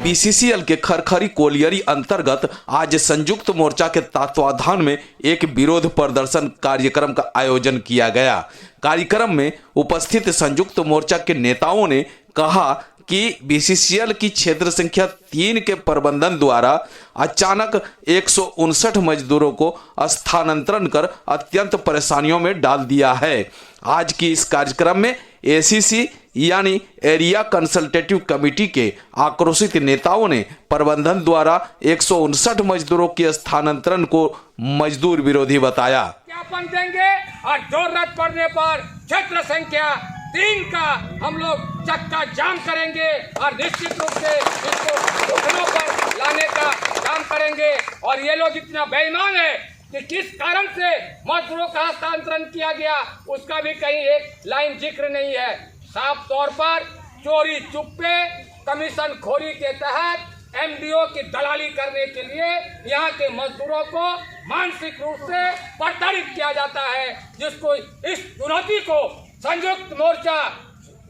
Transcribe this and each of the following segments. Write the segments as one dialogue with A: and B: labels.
A: BCCL के खरखरी colliery अंतर्गत आज संयुक्त मोर्चा के तत्वाधान में एक विरोध प्रदर्शन कार्यक्रम का आयोजन किया गया। कार्यक्रम में उपस्थित संयुक्त मोर्चा के नेताओं ने कहा कि बीसीसीएल की क्षेत्र संख्या 3 के प्रबंधन द्वारा अचानक 159 मजदूरों को स्थानांतरण कर अत्यंत परेशानियों में डाल दिया है। आज की इस कार्यक्रम में एसीसी यानी एरिया कंसल्टेटिव कमेटी के आक्रोशित नेताओं ने प्रबंधन द्वारा 159 मजदूरों के स्थानांतरण को मजदूर विरोधी बताया।
B: ज्ञापन देंगे और जरूरत पड़ने पर क्षेत्र संख्या 3 का हम लोग चक्का जाम करेंगे और निश्चित रूप से इसको घुटनों पर लाने का काम करेंगे। और ये लोग इतना बेईमान है कि किस कारण से मजदूरों का हस्तांतरण किया गया उसका भी कहीं एक लाइन जिक्र नहीं है। साफ तौर पर चोरी चुप्पे कमीशन खोरी के तहत एमडीओ की दलाली करने के लिए यहाँ के मजदूरों को मानसिक रूप से प्रताड़ित किया जाता है, जिसको इस चुनौती को संयुक्त मोर्चा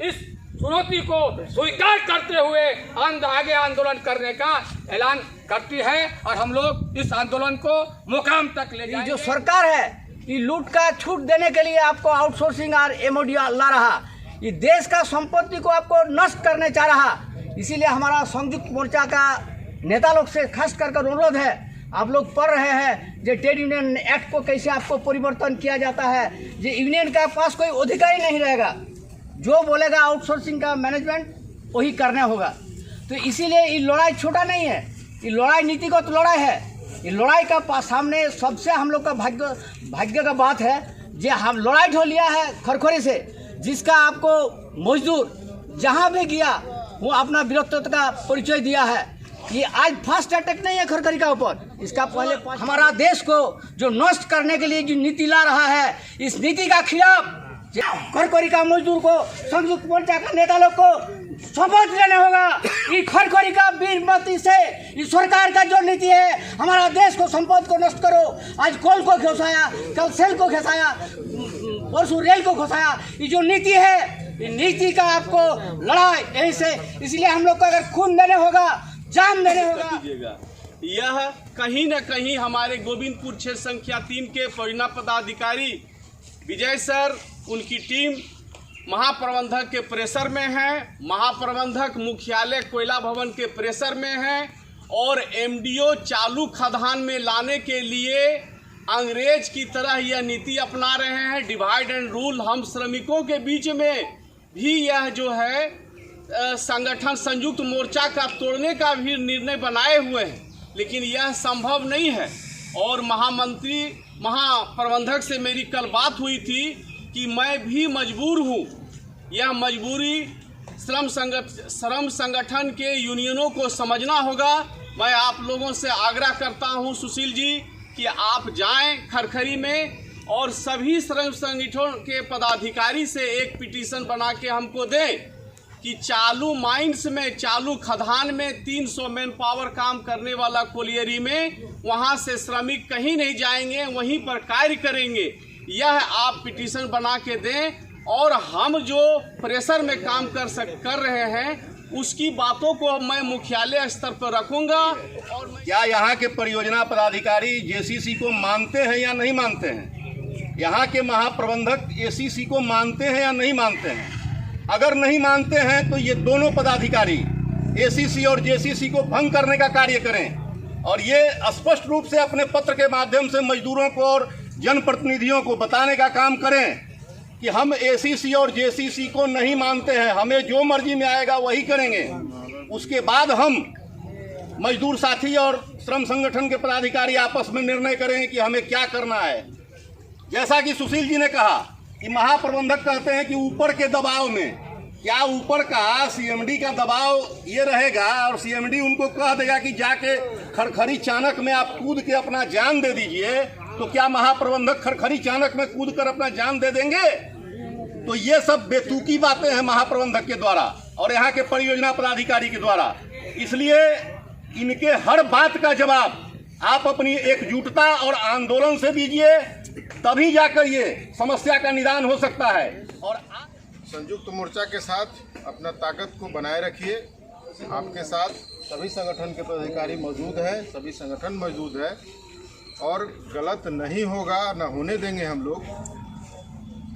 B: इस चुनौती को स्वीकार करते हुए आगे आंदोलन करने का ऐलान करती है और हम लोग इस आंदोलन को मुकाम तक ले जाएंगे।
C: जो सरकार है ये लूट का छूट देने के लिए आपको आउटसोर्सिंग और एमओडी ला रहा, ये देश का संपत्ति को आपको नष्ट करने चाह रहा। इसीलिए हमारा संयुक्त मोर्चा का नेता लोग से खास कर अनुरोध है, आप लोग पढ़ रहे हैं जो ट्रेड यूनियन एक्ट को कैसे आपको परिवर्तन किया जाता है, जो यूनियन का पास कोई अधिकार ही नहीं रहेगा, जो बोलेगा आउटसोर्सिंग का मैनेजमेंट वही करना होगा। तो इसीलिए ये लड़ाई छोटा नहीं है, ये लड़ाई नीतिगत लड़ाई है। ये लड़ाई का सामने सबसे हम लोग का भाग्य का बात है जो हम लड़ाई ढो लिया है खरखोरी से, जिसका आपको मजदूर जहाँ भी गया वो अपना वीरत्व का परिचय दिया है। ये आज फर्स्ट अटैक नहीं है खरखरी का ऊपर, इसका पहले हमारा देश को जो नष्ट करने के लिए जो नीति ला रहा है, इस नीति का खिलाफ खरखरी का मजदूर को संयुक्त मोर्चा का नेता लोग को शपथ लेने होगा। ये खरखरी का वीरमती से इस सरकार का जो नीति है, हमारा देश को संपत्ति को नष्ट करो, आज कोल को घुसाया, कल सेल को घुसाया, परसों रेल को घुसाया, ये जो नीति है ये नीति का आपको लड़ाई यही से, इसलिए हम लोग को अगर खून देने होगा, जान देने होगा।
D: यह कहीं न कहीं हमारे गोविंदपुर क्षेत्र संख्या 3 के परियोजना पदाधिकारी विजय सर, उनकी टीम महाप्रबंधक के प्रेशर में है, महाप्रबंधक मुख्यालय कोयला भवन के प्रेशर में है और एमडीओ चालू खदान में लाने के लिए अंग्रेज की तरह यह नीति अपना रहे हैं, डिवाइड एंड रूल। हम श्रमिकों के बीच में भी यह जो है संगठन संयुक्त मोर्चा का तोड़ने का भी निर्णय बनाए हुए हैं, लेकिन यह संभव नहीं है। और महामंत्री महाप्रबंधक से मेरी कल बात हुई थी कि मैं भी मजबूर हूँ। यह मजबूरी श्रम संगठन के यूनियनों को समझना होगा। मैं आप लोगों से आग्रह करता हूँ सुशील जी कि आप जाएं खरखरी में और सभी श्रम संगठनों के पदाधिकारी से एक पिटीशन बना के हमको दें कि चालू माइंस में, चालू खदान में 300 मैन पावर काम करने वाला कोलियरी में, वहां से श्रमिक कहीं नहीं जाएंगे, वहीं पर कार्य करेंगे। यह आप पिटीशन बना के दें और हम जो प्रेशर में काम कर रहे हैं उसकी बातों को मैं मुख्यालय स्तर पर रखूंगा। और
E: क्या यहाँ के परियोजना पदाधिकारी जेसीसी को मानते हैं या नहीं मानते हैं? यहाँ के महाप्रबंधक एसीसी को मानते हैं या नहीं मानते हैं? अगर नहीं मानते हैं तो ये दोनों पदाधिकारी एसीसी और जेसीसी को भंग करने का कार्य करें और ये स्पष्ट रूप से अपने पत्र के माध्यम से मजदूरों को और जनप्रतिनिधियों को बताने का काम करें कि हम एसीसी और जेसीसी को नहीं मानते हैं, हमें जो मर्जी में आएगा वही करेंगे। उसके बाद हम मजदूर साथी और श्रम संगठन के पदाधिकारी आपस में निर्णय करेंगे कि हमें क्या करना है। जैसा कि सुशील जी ने कहा कि महाप्रबंधक कहते हैं कि ऊपर के दबाव में, क्या ऊपर का सीएमडी का दबाव ये रहेगा और सीएमडी उनको कह देगा कि जाके खरखरी चाणक में आप कूद के अपना जान दे दीजिए, तो क्या महाप्रबंधक खरखरी चाणक में कूद कर अपना जान दे देंगे? तो ये सब बेतुकी बातें हैं महाप्रबंधक के द्वारा और यहाँ के परियोजना पदाधिकारी के द्वारा। इसलिए इनके हर बात का जवाब आप अपनी एकजुटता और आंदोलन से दीजिए, तभी जाकर ये समस्या का निदान हो सकता है। और
F: संयुक्त मोर्चा के साथ अपना ताकत को बनाए रखिए। आपके साथ सभी संगठन के पदाधिकारी मौजूद हैं, सभी संगठन मौजूद है और गलत नहीं होगा, न होने देंगे हम लोग।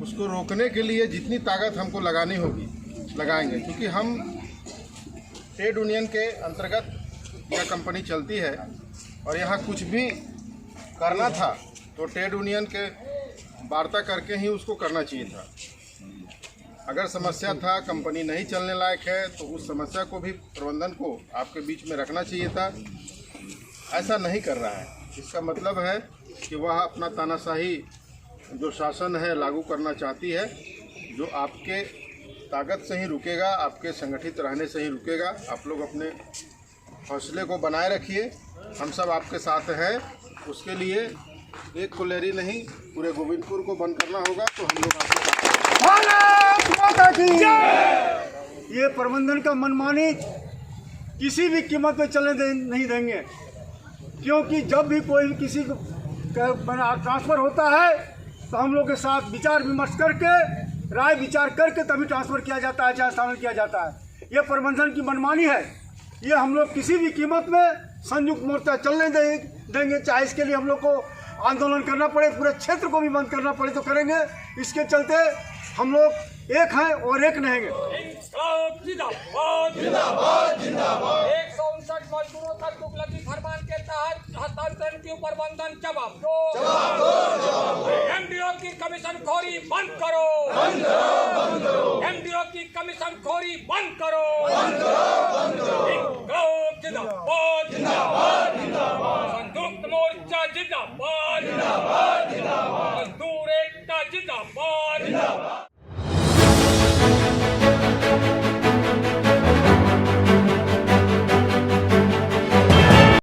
F: उसको रोकने के लिए जितनी ताकत हमको लगानी होगी लगाएंगे, क्योंकि हम ट्रेड यूनियन के अंतर्गत यह कंपनी चलती है और यहाँ कुछ भी करना था तो ट्रेड यूनियन के वार्ता करके ही उसको करना चाहिए था। अगर समस्या था, कंपनी नहीं चलने लायक है, तो उस समस्या को भी प्रबंधन को आपके बीच में रखना चाहिए था। ऐसा नहीं कर रहा है, इसका मतलब है कि वह अपना तानाशाही जो शासन है लागू करना चाहती है, जो आपके ताकत से ही रुकेगा, आपके संगठित रहने से ही रुकेगा। आप लोग अपने हौसले को बनाए रखिए, हम सब आपके साथ हैं। उसके लिए एक कोलेरी नहीं, पूरे गोविंदपुर को बंद करना होगा, तो हम लोग आपके साथ हैं।
G: भारत माता की। ये प्रबंधन का मनमानी किसी भी कीमत पे नहीं देंगे, क्योंकि जब भी कोई किसी को ट्रांसफ़र होता है तो हम लोग के साथ विचार विमर्श करके, राय विचार करके तभी ट्रांसफ़र किया जाता है, चाहे शामिल किया जाता है। ये प्रबंधन की मनमानी है, ये हम लोग किसी भी कीमत में संयुक्त मोर्चा चलने देंगे, चाहे इसके लिए हम लोग को आंदोलन करना पड़े, पूरे क्षेत्र को भी बंद करना पड़े तो करेंगे। इसके चलते हम लोग एक हैं और एक रहेंगे।
B: 159 मजदूरों तक उपलब्धि फरमान के तहत हस्तांतरण की प्रबंधन जवाब दो। एमडीओ की कमीशन खोरी बंद करो। एमडीओ की कमीशन खोरी बंद करो। संयुक्त मोर्चा जिंदाबाद। मजदूर एकता जिंदाबाद।